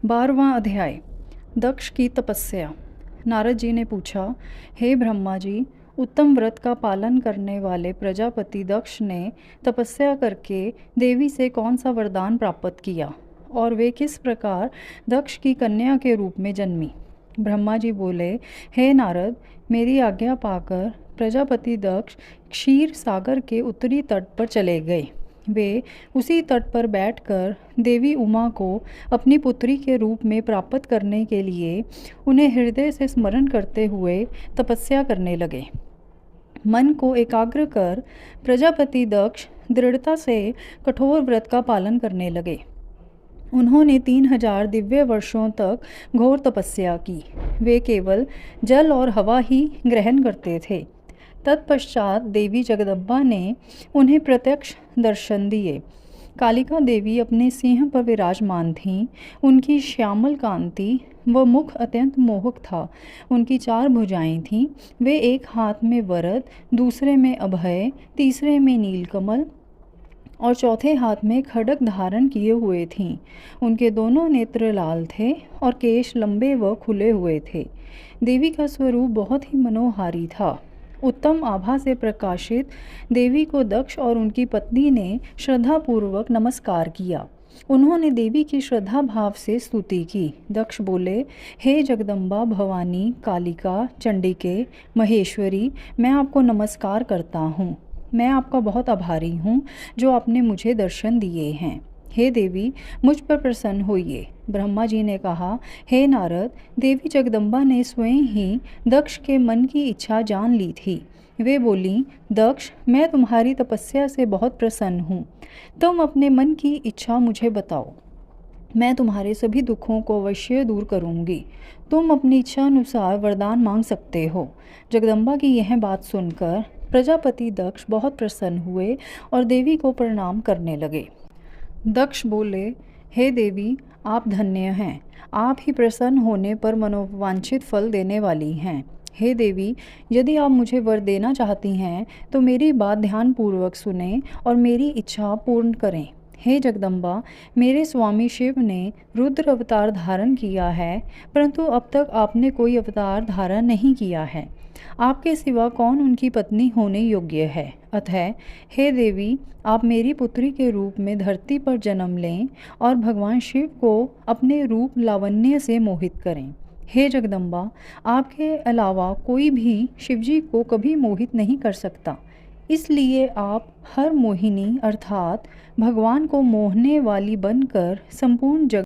12वां अध्याय। दक्ष की तपस्या। नारद जी ने पूछा, हे ब्रह्मा जी, उत्तम व्रत का पालन करने वाले प्रजापति दक्ष ने तपस्या करके देवी से कौन सा वरदान प्राप्त किया और वे किस प्रकार दक्ष की कन्या के रूप में जन्मी। ब्रह्मा जी बोले, हे नारद, मेरी आज्ञा पाकर प्रजापति दक्ष क्षीर सागर के उत्तरी तट पर चले गए। वे उसी तट पर बैठकर देवी उमा को अपनी पुत्री के रूप में प्राप्त करने के लिए उन्हें हृदय से स्मरण करते हुए तपस्या करने लगे। मन को एकाग्र कर प्रजापति दक्ष दृढ़ता से कठोर व्रत का पालन करने लगे। उन्होंने 3000 दिव्य वर्षों तक घोर तपस्या की। वे केवल जल और हवा ही ग्रहण करते थे। तत्पश्चात देवी जगदम्बा ने उन्हें प्रत्यक्ष दर्शन दिए। कालिका देवी अपने सिंह पर विराजमान थीं। उनकी श्यामल कांति व मुख अत्यंत मोहक था। उनकी 4 भुजाएं थीं। वे एक हाथ में वरद, दूसरे में अभय, तीसरे में नीलकमल और चौथे हाथ में खड्ग धारण किए हुए थीं। उनके दोनों नेत्र लाल थे और केश लंबे व खुले हुए थे। देवी का स्वरूप बहुत ही मनोहारी था। उत्तम आभा से प्रकाशित देवी को दक्ष और उनकी पत्नी ने श्रद्धापूर्वक नमस्कार किया। उन्होंने देवी की श्रद्धा भाव से स्तुति की। दक्ष बोले, हे जगदम्बा भवानी, कालिका, चंडिके, महेश्वरी, मैं आपको नमस्कार करता हूँ। मैं आपका बहुत आभारी हूँ जो आपने मुझे दर्शन दिए हैं। हे देवी, मुझ पर प्रसन्न होइए। ब्रह्मा जी ने कहा, हे नारद, देवी जगदम्बा ने स्वयं ही दक्ष के मन की इच्छा जान ली थी। वे बोली, दक्ष, मैं तुम्हारी तपस्या से बहुत प्रसन्न हूँ। तुम अपने मन की इच्छा मुझे बताओ। मैं तुम्हारे सभी दुखों को अवश्य दूर करूँगी। तुम अपनी इच्छा अनुसार वरदान मांग सकते हो। जगदम्बा की यह बात सुनकर प्रजापति दक्ष बहुत प्रसन्न हुए और देवी को प्रणाम करने लगे। दक्ष बोले, हे देवी, आप धन्य हैं। आप ही प्रसन्न होने पर मनोवांछित फल देने वाली हैं। हे देवी, यदि आप मुझे वर देना चाहती हैं तो मेरी बात ध्यानपूर्वक सुनें और मेरी इच्छा पूर्ण करें। हे जगदम्बा, मेरे स्वामी शिव ने रुद्र अवतार धारण किया है, परंतु अब तक आपने कोई अवतार धारण नहीं किया है। आपके सिवा कौन उनकी पत्नी होने योग्य है। अतः हे देवी, आप मेरी पुत्री के रूप में धरती पर जन्म लें और भगवान शिव को अपने रूप लावण्य से मोहित करें। हे जगदम्बा, आपके अलावा कोई भी शिवजी को कभी मोहित नहीं कर सकता। इसलिए आप हर मोहिनी अर्थात भगवान को मोहने वाली बनकर संपूर्ण जगत